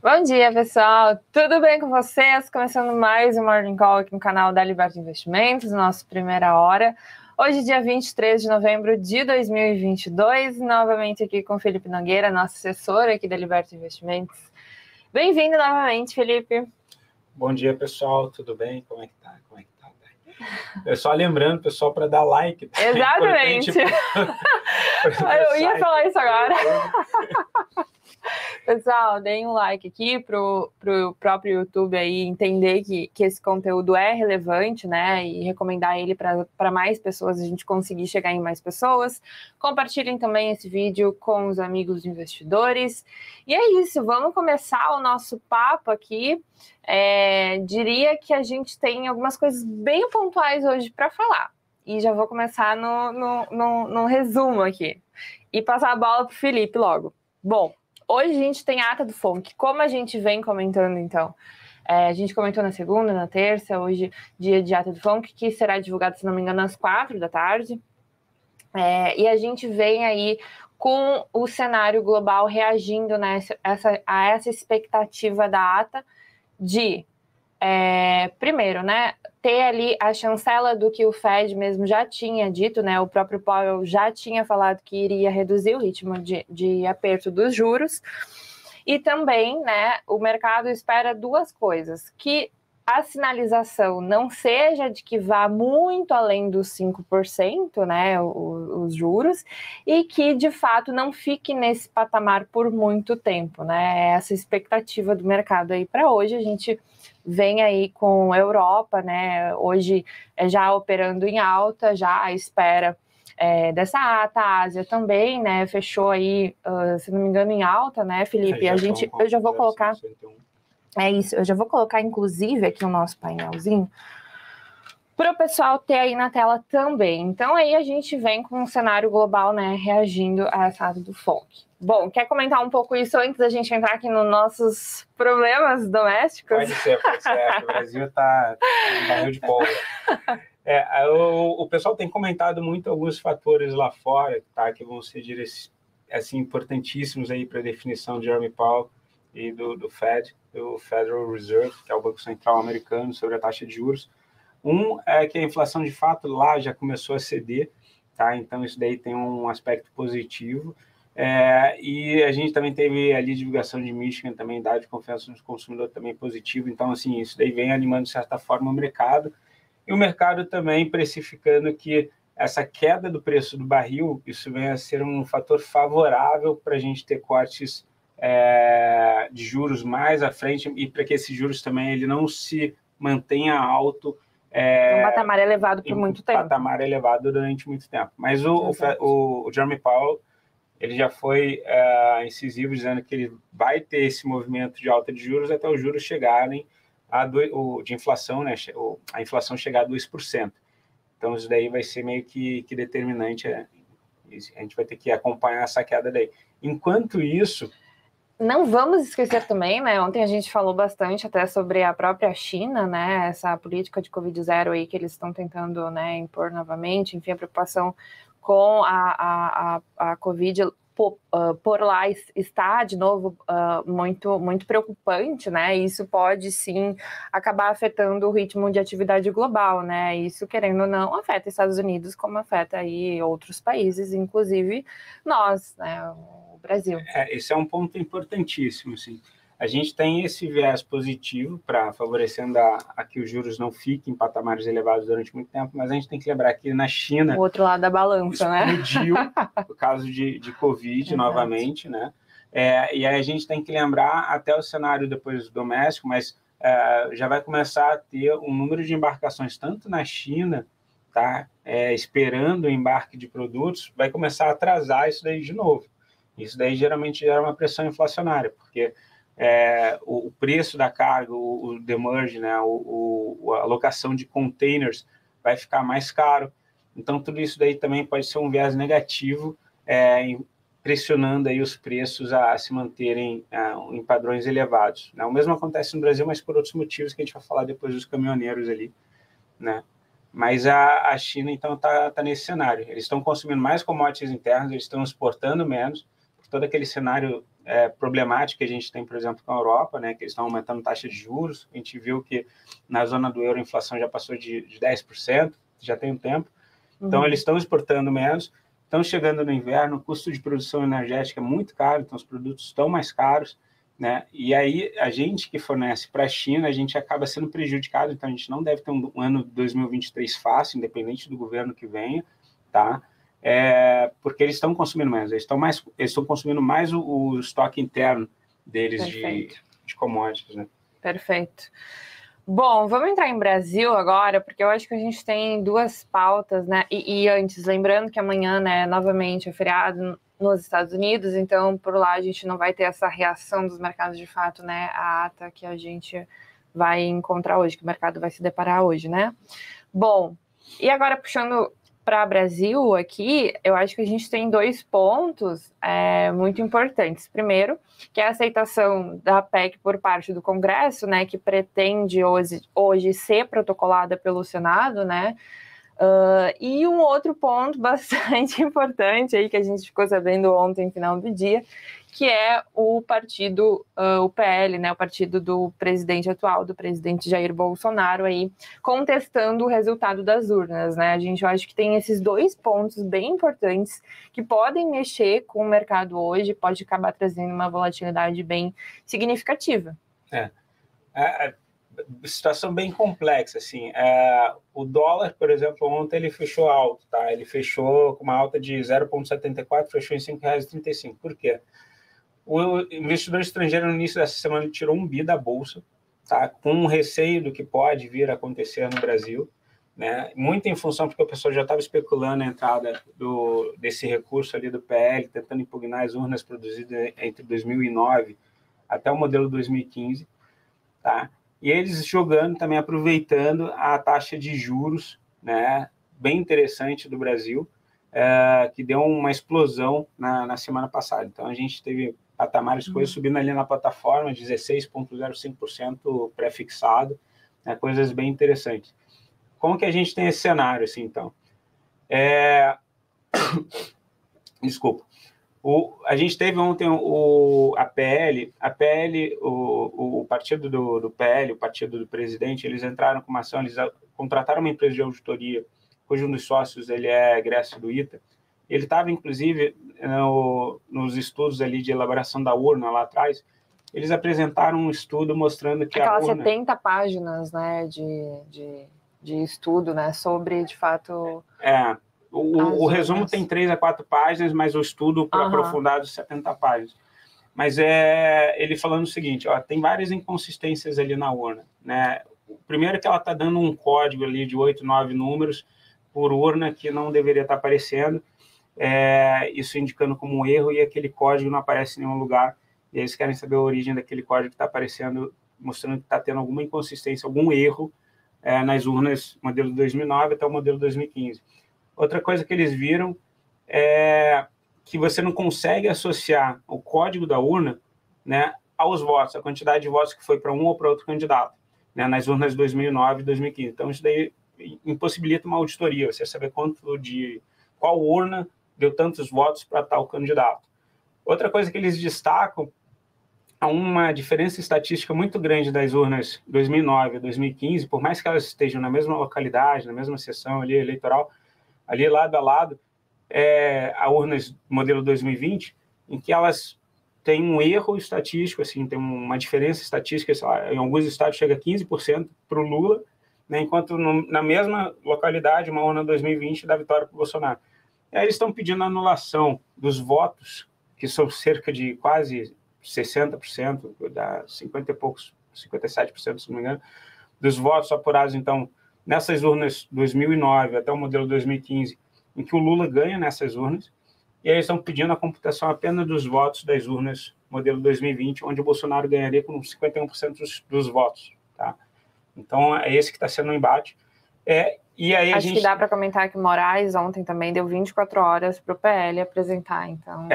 Bom dia, pessoal! Tudo bem com vocês? Começando mais um Morning Call aqui no canal da Liberty Investimentos, nossa primeira hora. Hoje, dia 23 de novembro de 2022, novamente aqui com o Felipe Nogueira, nosso assessor aqui da Liberty Investimentos. Bem-vindo novamente, Felipe. Bom dia, pessoal. Tudo bem? Como é que tá? Só lembrando, pessoal, para dar like. Tá? Exatamente. Eu ia falar isso agora. Pessoal, deem um like aqui pro próprio YouTube aí entender que esse conteúdo é relevante, né? E recomendar ele para mais pessoas, a gente conseguir chegar em mais pessoas. Compartilhem também esse vídeo com os amigos investidores. E é isso, vamos começar o nosso papo aqui. Diria que a gente tem algumas coisas bem pontuais hoje para falar. E já vou começar no resumo aqui. E passar a bola pro Felipe logo. Bom, hoje a gente tem a ata do FONC, como a gente vem comentando, então. A gente comentou na segunda, na terça, hoje dia de ata do FONC, que será divulgado, se não me engano, às 4 da tarde. E a gente vem aí com o cenário global reagindo, né, a essa expectativa da ata de, primeiro, né, ter ali a chancela do que o Fed mesmo já tinha dito, né, o próprio Powell já tinha falado que iria reduzir o ritmo de aperto dos juros, e também, né, o mercado espera duas coisas, que a sinalização não seja de que vá muito além dos 5%, né, os juros, e que, de fato, não fique nesse patamar por muito tempo, né, essa expectativa do mercado aí para hoje. A gente vem aí com a Europa, né, hoje já operando em alta, já à espera dessa ata. A Ásia também, né, fechou aí, se não me engano, em alta, né, Felipe? Eu já vou colocar... É isso, eu já vou colocar, inclusive, aqui o nosso painelzinho, para o pessoal ter aí na tela também. Então, aí a gente vem com um cenário global, né, reagindo a essa ata do FONC. Bom, quer comentar um pouco isso antes da gente entrar aqui nos nossos problemas domésticos? Pode ser. O Brasil tá um barril de pólvora. O pessoal tem comentado muito alguns fatores lá fora, tá, que vão ser assim, importantíssimos aí para a definição de Jerome Powell e do Fed, do Federal Reserve, que é o Banco Central americano, sobre a taxa de juros. Um é que a inflação, de fato, lá já começou a ceder, tá? Então isso daí tem um aspecto positivo. E a gente também teve ali divulgação de Michigan, também dado de confiança no consumidor também positivo. Então, assim, isso daí vem animando, de certa forma, o mercado. E o mercado também precificando que essa queda do preço do barril, isso vem a ser um fator favorável para a gente ter cortes de juros mais à frente, e para que esses juros também ele não se mantenha alto um patamar elevado por muito tempo. Patamar elevado durante muito tempo. Mas o Jerome Powell, ele já foi incisivo, dizendo que ele vai ter esse movimento de alta de juros até os juros chegarem de inflação, né, a inflação chegar a 2%. Então, isso daí vai ser meio que determinante. A gente vai ter que acompanhar essa queda daí. Enquanto isso... Não vamos esquecer também, né? Ontem a gente falou bastante até sobre a própria China, né? Essa política de Covid-0 aí que eles estão tentando, né, impor novamente. Enfim, a preocupação com a Covid por lá está, de novo, muito preocupante, né? Isso pode, sim, acabar afetando o ritmo de atividade global, né? Isso, querendo ou não, afeta Estados Unidos, como afeta aí outros países, inclusive nós, né? Brasil. Esse é um ponto importantíssimo, assim. A gente tem esse viés positivo para favorecendo a que os juros não fiquem em patamares elevados durante muito tempo, mas a gente tem que lembrar que na China... O outro lado da balança, explodiu, né? O caso de Covid novamente, né? E aí a gente tem que lembrar até o cenário depois doméstico, mas já vai começar a ter um número de embarcações, tanto na China, tá? Esperando o embarque de produtos, vai começar a atrasar isso daí de novo. Isso daí geralmente gera uma pressão inflacionária, porque o preço da carga, o demurrage, né, a alocação de containers vai ficar mais caro. Então, tudo isso daí também pode ser um viés negativo, pressionando aí os preços a se manterem em padrões elevados, né? O mesmo acontece no Brasil, mas por outros motivos que a gente vai falar depois dos caminhoneiros ali, né? Mas a China, então, está nesse cenário. Eles estão consumindo mais commodities internas, eles estão exportando menos, todo aquele cenário problemático que a gente tem, por exemplo, com a Europa, né, que eles estão aumentando taxa de juros. A gente viu que na zona do euro a inflação já passou de 10%, já tem um tempo. Então, eles estão exportando menos, estão chegando no inverno, o custo de produção energética é muito caro, então os produtos estão mais caros, né? E aí, a gente que fornece para a China, a gente acaba sendo prejudicado, então a gente não deve ter um ano 2023 fácil, independente do governo que venha, tá? Porque eles estão consumindo menos, eles estão consumindo mais o estoque interno deles de commodities, né? Perfeito. Bom, vamos entrar em Brasil agora, porque eu acho que a gente tem duas pautas, né? E antes, lembrando que amanhã, né, novamente é feriado nos Estados Unidos, então por lá a gente não vai ter essa reação dos mercados de fato, né? A ata que a gente vai encontrar hoje, que o mercado vai se deparar hoje, né? Bom, e agora puxando para Brasil aqui, eu acho que a gente tem dois pontos muito importantes. Primeiro, que é a aceitação da PEC por parte do Congresso, né, que pretende hoje ser protocolada pelo Senado, né? E um outro ponto bastante importante aí que a gente ficou sabendo ontem, final do dia, que é o partido, o PL, né, o partido do presidente atual, do presidente Jair Bolsonaro, aí, contestando o resultado das urnas, né? Eu acho que tem esses dois pontos bem importantes que podem mexer com o mercado hoje, pode acabar trazendo uma volatilidade bem significativa. Situação bem complexa, assim. O dólar, por exemplo, ontem ele fechou alto, tá? Ele fechou com uma alta de 0,74, fechou em R$ 5,35. Por quê? O investidor estrangeiro, no início dessa semana, tirou um bi da Bolsa, tá? Com um receio do que pode vir a acontecer no Brasil, né? Muito em função, porque o pessoal já estava especulando a entrada desse recurso ali do PL, tentando impugnar as urnas produzidas entre 2009 até o modelo 2015, tá? E eles jogando também, aproveitando a taxa de juros, né, bem interessante do Brasil, que deu uma explosão na semana passada. Então, a gente teve patamares, coisas subindo ali na plataforma, 16,05% pré-fixado, né, coisas bem interessantes. Como que a gente tem esse cenário, assim, então? Desculpa. A gente teve ontem a PL, o partido do PL, o partido do presidente, eles entraram com uma ação, eles contrataram uma empresa de auditoria, cujo um dos sócios ele é egresso do ITA. Ele estava, inclusive, nos estudos ali de elaboração da urna lá atrás, eles apresentaram um estudo mostrando que aquelas a urna... 70 páginas, né, de estudo, né, sobre, de fato... O resumo tem 3 a 4 páginas, mas o estudo aprofundado 70 páginas. Mas ele falando o seguinte, tem várias inconsistências ali na urna, né? O primeiro é que ela está dando um código ali de 8, 9 números por urna que não deveria estar aparecendo, isso indicando como um erro, e aquele código não aparece em nenhum lugar, e eles querem saber a origem daquele código que está aparecendo, mostrando que está tendo alguma inconsistência, algum erro nas urnas modelo 2009 até o modelo 2015. Outra coisa que eles viram é que você não consegue associar o código da urna, né, aos votos, a quantidade de votos que foi para um ou para outro candidato, né, nas urnas 2009 e 2015. Então, isso daí impossibilita uma auditoria, você saber qual urna deu tantos votos para tal candidato. Outra coisa que eles destacam é uma diferença estatística muito grande das urnas 2009 e 2015, por mais que elas estejam na mesma localidade, na mesma seção ali eleitoral, ali lado a lado, a urnas modelo 2020, em que elas têm um erro estatístico, assim, tem uma diferença estatística, em alguns estados chega a 15% para o Lula, né, enquanto na mesma localidade, uma urna 2020 dá vitória para o Bolsonaro. E aí eles estão pedindo a anulação dos votos, que são cerca de quase 60%, dá 50 e poucos, 57%, se não me engano, dos votos apurados, então, nessas urnas 2009 até o modelo 2015, em que o Lula ganha nessas urnas, e aí eles estão pedindo a computação apenas dos votos das urnas modelo 2020, onde o Bolsonaro ganharia com 51% dos votos. Tá? Então, é esse que está sendo o embate. E aí Acho que dá para comentar que Moraes ontem também deu 24 horas para o PL apresentar. Então,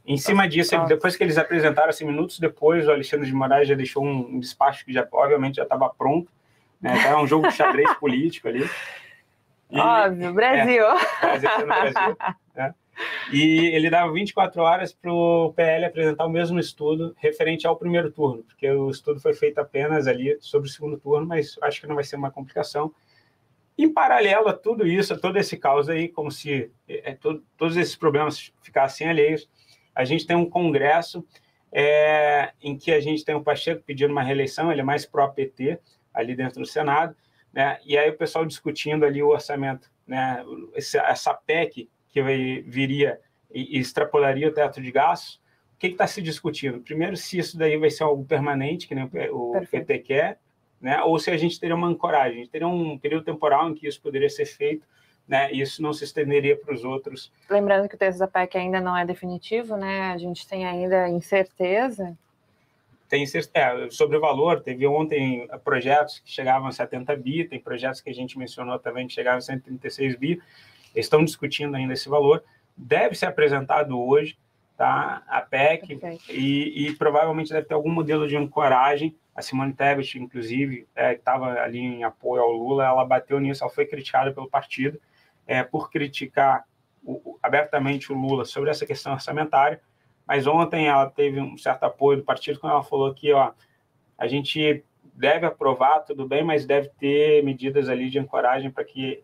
em cima disso, depois que eles apresentaram, assim, minutos depois, o Alexandre de Moraes já deixou um despacho que obviamente já estava pronto, né? Então, é um jogo de xadrez político ali. Óbvio, Brasil. Brasil sendo Brasil, né? E ele dava 24 horas para o PL apresentar o mesmo estudo referente ao primeiro turno, porque o estudo foi feito apenas ali sobre o segundo turno, mas acho que não vai ser uma complicação. Em paralelo a tudo isso, a todo esse caos aí, como se todos esses problemas ficassem alheios, a gente tem um congresso em que a gente tem o Pacheco pedindo uma reeleição, ele é mais pró-PT ali dentro do Senado, né? E aí o pessoal discutindo ali o orçamento, né? Essa PEC que viria e extrapolaria o teto de gastos. O que está se discutindo? Primeiro, se isso daí vai ser algo permanente, que nem o PT quer, né? Ou se a gente teria uma ancoragem, a gente teria um período temporal em que isso poderia ser feito, né? E isso não se estenderia para os outros. Lembrando que o texto da PEC ainda não é definitivo, né? A gente tem ainda incerteza. Sobre o valor, teve ontem projetos que chegavam a 70 bi, tem projetos que a gente mencionou também que chegavam a 136 bi, eles estão discutindo ainda esse valor, deve ser apresentado hoje, tá? A PEC, e provavelmente deve ter algum modelo de ancoragem. A Simone Tebet, inclusive, que estava ali em apoio ao Lula, ela bateu nisso, ela foi criticada pelo partido por criticar abertamente o Lula sobre essa questão orçamentária, mas ontem ela teve um certo apoio do partido quando ela falou que a gente deve aprovar, tudo bem, mas deve ter medidas ali de ancoragem para que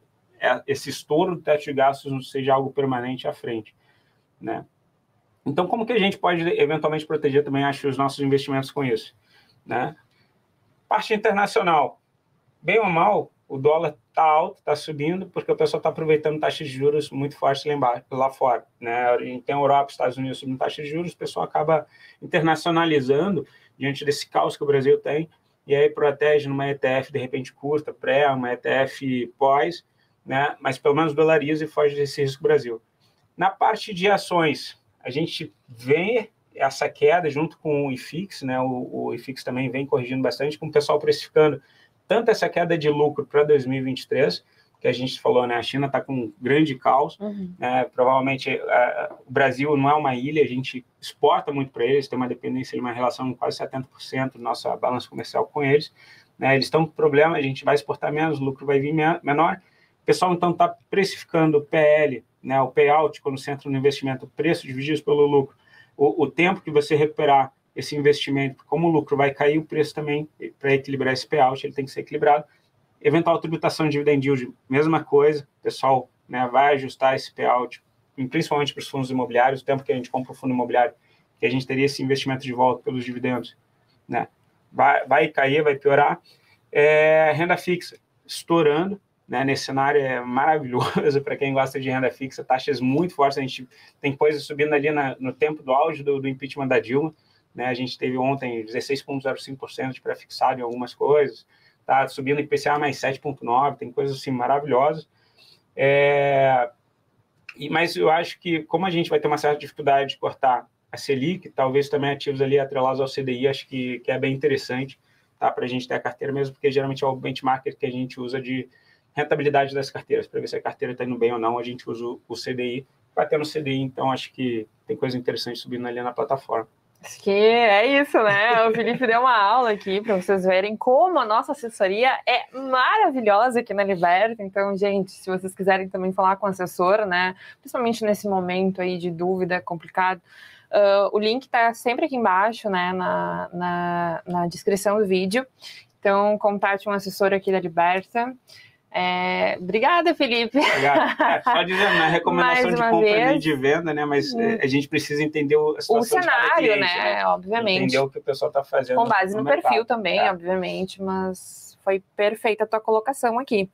esse estouro do teto de gastos não seja algo permanente à frente, né? Então, como que a gente pode eventualmente proteger também, acho, os nossos investimentos com isso, né? Parte internacional, bem ou mal, o dólar está alto, está subindo, porque o pessoal está aproveitando taxas de juros muito fortes lá fora, né? A gente tem a Europa, Estados Unidos subindo taxas de juros, o pessoal acaba internacionalizando diante desse caos que o Brasil tem, e aí protege numa ETF, de repente, curta, pré, uma ETF pós, né? Mas pelo menos dolariza e foge desse risco Brasil. Na parte de ações, a gente vê essa queda junto com o IFIX, né? O IFIX também vem corrigindo bastante, com o pessoal precificando tanto essa queda de lucro para 2023, que a gente falou, né? A China está com um grande caos, né? Provavelmente o Brasil não é uma ilha, a gente exporta muito para eles, tem uma dependência de uma relação de quase 70% do nosso balanço comercial com eles, né? Eles estão com problema, a gente vai exportar menos, o lucro vai vir menor. O pessoal, então, está precificando o PL, né? O payout, quando você entra no investimento, o preço dividido pelo lucro, o tempo que você recuperar esse investimento, como o lucro vai cair, o preço também, para equilibrar esse payout, ele tem que ser equilibrado. Eventual tributação de dividend yield, mesma coisa, o pessoal, né, vai ajustar esse payout, principalmente para os fundos imobiliários, o tempo que a gente compra o fundo imobiliário, que a gente teria esse investimento de volta pelos dividendos, né, vai cair, vai piorar. Renda fixa, estourando, né, nesse cenário é maravilhoso para quem gosta de renda fixa, taxas muito fortes, a gente tem coisas subindo ali no tempo do auge do impeachment da Dilma, né, a gente teve ontem 16,05% de pré-fixado em algumas coisas, tá subindo IPCA mais 7,9%, tem coisas assim maravilhosas, mas eu acho que como a gente vai ter uma certa dificuldade de cortar a Selic, talvez também ativos ali atrelados ao CDI, acho que é bem interessante, tá, para a gente ter a carteira mesmo, porque geralmente é o benchmark que a gente usa de rentabilidade das carteiras, para ver se a carteira está indo bem ou não, a gente usa o CDI, vai ter no CDI, então acho que tem coisa interessante subindo ali na plataforma. Acho que é isso, né? O Felipe deu uma aula aqui para vocês verem como a nossa assessoria é maravilhosa aqui na Liberta. Então, gente, se vocês quiserem também falar com o assessor, né? Principalmente nesse momento aí de dúvida complicado, o link está sempre aqui embaixo, né? Na descrição do vídeo. Então, contate um assessor aqui da Liberta. Obrigada, Felipe. Obrigado. Só dizendo, não é recomendação de compra nem de venda, né? Mas a gente precisa entender a situação o cenário, de cada cliente, né? Obviamente. Entender o que o pessoal está fazendo. Com base no perfil também, obviamente, mas foi perfeita a tua colocação aqui.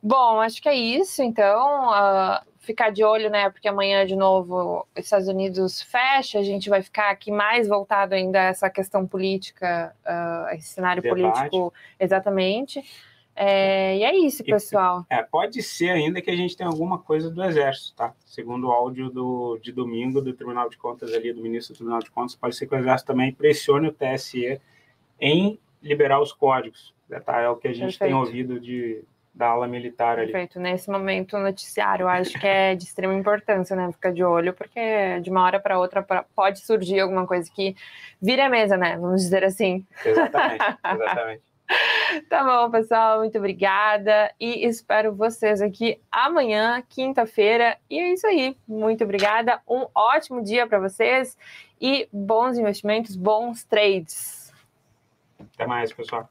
Bom, acho que é isso, então. Ficar de olho, né? Porque amanhã, de novo, os Estados Unidos fecha, a gente vai ficar aqui mais voltado ainda a essa questão política, esse cenário político, exatamente. E é isso, pessoal. Pode ser ainda que a gente tenha alguma coisa do Exército, tá? Segundo o áudio de domingo do Tribunal de Contas ali, do ministro do Tribunal de Contas, pode ser que o Exército também pressione o TSE em liberar os códigos, tá? É o que a gente tem ouvido da ala militar ali. Perfeito. Nesse momento, o noticiário, eu acho que é de extrema importância, né? Ficar de olho, porque de uma hora para outra pode surgir alguma coisa que vire a mesa, né? Vamos dizer assim. Exatamente. Tá bom, pessoal, muito obrigada e espero vocês aqui amanhã, quinta-feira. E é isso aí, muito obrigada, um ótimo dia para vocês e bons investimentos, bons trades. Até mais, pessoal.